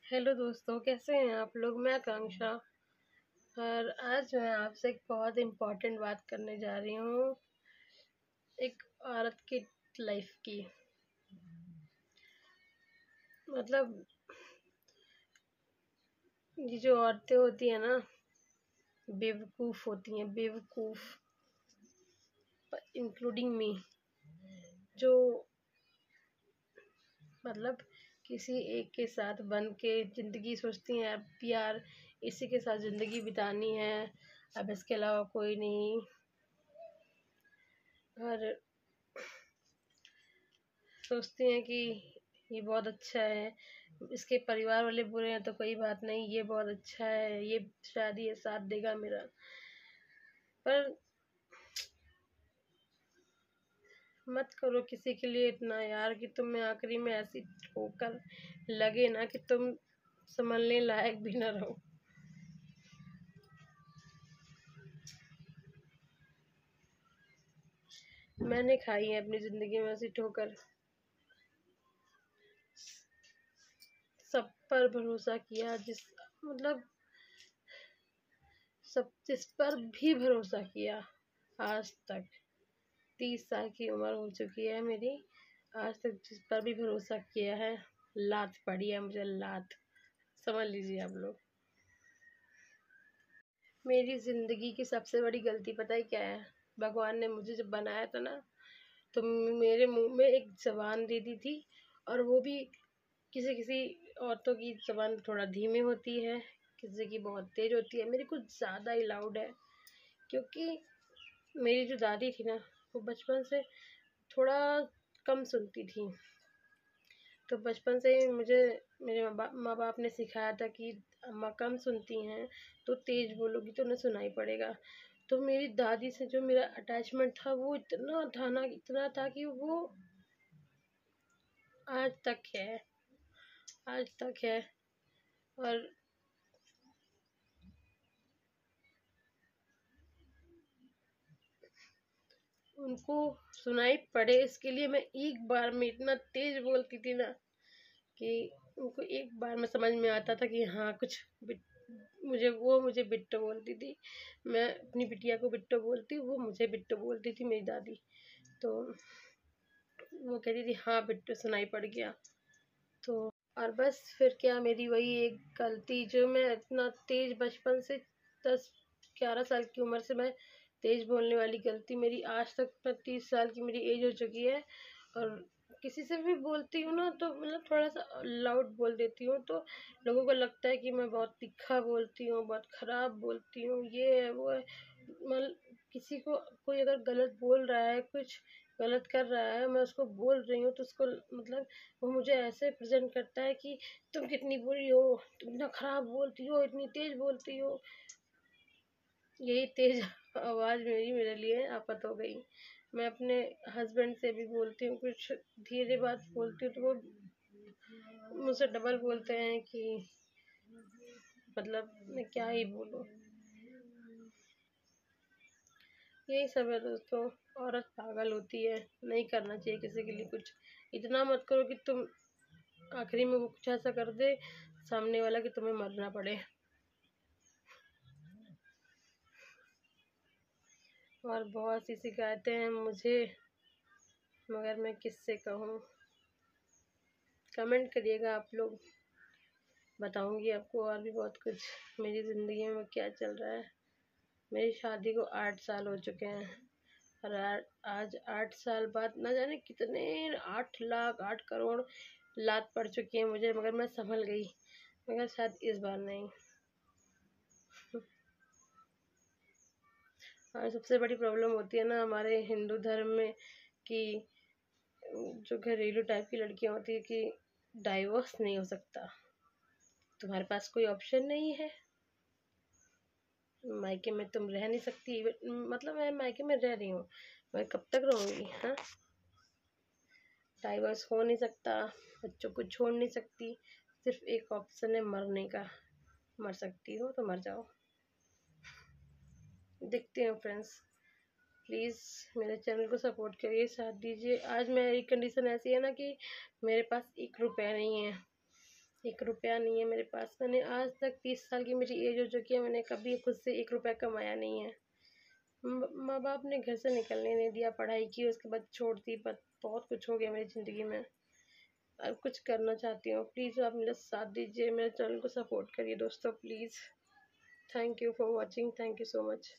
Hello दोस्तों, कैसे हैं आप लोग। मैं आकांक्षा और आज मैं आपसे एक बहुत इम्पोर्टेंट बात करने जा रही हूँ। एक औरत की लाइफ की। मतलब ये जो औरतें होती हैं ना, बेवकूफ़ होती हैं, बेवकूफ़, इंक्लूडिंग मी। जो मतलब किसी एक के साथ बन के ज़िंदगी सोचती हैं अब यार इसी के साथ ज़िंदगी बितानी है, अब इसके अलावा कोई नहीं। और सोचती हैं कि ये बहुत अच्छा है, इसके परिवार वाले बुरे हैं तो कोई बात नहीं, ये बहुत अच्छा है, ये शायद ये साथ देगा मेरा। पर मत करो किसी के लिए इतना यार कि तुम्हें आखिरी में ऐसी ठोकर लगे ना कि तुम संभलने लायक भी ना रहो। मैंने खाई है अपनी जिंदगी में ऐसी ठोकर। सब पर भरोसा किया, मतलब सब जिस पर भी भरोसा किया आज तक। 30 साल की उम्र हो चुकी है मेरी, आज तक जिस पर भी भरोसा किया है लात पड़ी है मुझे, लात। समझ लीजिए आप लोग। मेरी जिंदगी की सबसे बड़ी गलती पता है क्या है। भगवान ने मुझे जब बनाया था ना, तो मेरे मुंह में एक जबान दे दी थी। और वो भी किसी किसी औरतों की जबान थोड़ा धीमी होती है, किसी की बहुत तेज होती है, मेरी कुछ ज़्यादा ही लाउड है। क्योंकि मेरी जो दादी थी ना, वो बचपन से थोड़ा कम सुनती थी। तो बचपन से ही मुझे मेरे माँ बाप ने सिखाया था कि अम्मा कम सुनती हैं तो तेज बोलोगी तो उन्हें सुनाई पड़ेगा। तो मेरी दादी से जो मेरा अटैचमेंट था वो इतना था ना, इतना था कि वो आज तक है, आज तक है। और उनको सुनाई पड़े इसके लिए मैं एक बार में इतना तेज बोलती थी ना कि उनको एक बार में समझ में आता था कि हाँ कुछ मुझे बिट्टो बोलती थी। मैं अपनी बिटिया को बिट्टो बोलती, वो मुझे बिट्टो बोलती थी मेरी दादी। तो वो कहती थी हाँ बिट्टो सुनाई पड़ गया। तो और बस फिर क्या, मेरी वही एक गलती जो मैं इतना तेज बचपन से 10-11 साल की उम्र से मैं तेज बोलने वाली गलती मेरी आज तक, मैं 30 साल की मेरी एज हो चुकी है। और किसी से भी बोलती हूँ ना तो मतलब थोड़ा सा लाउड बोल देती हूँ, तो लोगों को लगता है कि मैं बहुत तीखा बोलती हूँ, बहुत ख़राब बोलती हूँ, ये है वो है। मतलब किसी को कोई अगर गलत बोल रहा है, कुछ गलत कर रहा है, मैं उसको बोल रही हूँ तो उसको मतलब वो मुझे ऐसे प्रेजेंट करता है कि तुम कितनी बुरी हो, तुम इतना ख़राब बोलती हो, इतनी तेज़ बोलती हो। यही तेज़ आवाज़ मेरे लिए आफत हो गई। मैं अपने हस्बैंड से भी बोलती हूँ, कुछ धीरे बात बोलती हूँ तो वो मुझसे डबल बोलते हैं कि मतलब मैं क्या ही बोलूँ। यही सब है दोस्तों। औरत पागल होती है, नहीं करना चाहिए किसी के लिए कुछ। इतना मत करो कि तुम आखिरी में वो कुछ ऐसा कर दे सामने वाला कि तुम्हें मरना पड़े। और बहुत सी शिकायतें हैं मुझे, मगर मैं किससे कहूँ। कमेंट करिएगा आप लोग, बताऊंगी आपको और भी बहुत कुछ मेरी ज़िंदगी में क्या चल रहा है। मेरी शादी को 8 साल हो चुके हैं और आज 8 साल बाद न जाने कितने 8 लाख 8 करोड़ लात पड़ चुकी है मुझे, मगर मैं संभल गई। मगर शायद इस बार नहीं। और सबसे बड़ी प्रॉब्लम होती है ना हमारे हिंदू धर्म में कि जो घरेलू टाइप की लड़कियां होती है कि डाइवोर्स नहीं हो सकता, तुम्हारे पास कोई ऑप्शन नहीं है, मायके में तुम रह नहीं सकती। मतलब मैं मायके में रह रही हूँ, मैं कब तक रहूँगी। हाँ, डाइवर्स हो नहीं सकता, बच्चों को छोड़ नहीं सकती, सिर्फ एक ऑप्शन है मरने का। मर सकती हो तो मर जाओ। देखते हैं फ्रेंड्स, प्लीज़ मेरे चैनल को सपोर्ट करिए, साथ दीजिए। आज मेरी कंडीशन ऐसी है ना कि मेरे पास 1 रुपया नहीं है, 1 रुपया नहीं है मेरे पास। मैंने आज तक 30 साल की मेरी एज हो चुकी है, मैंने कभी खुद से 1 रुपया कमाया नहीं है। माँ बाप ने घर से निकलने नहीं दिया, पढ़ाई की उसके बाद छोड़ दी, बट बहुत कुछ हो गया मेरी ज़िंदगी में। अब कुछ करना चाहती हूँ, प्लीज़ आप मेरा साथ दीजिए, मेरे चैनल को सपोर्ट करिए दोस्तों please. Thank you for watching, thank you so much.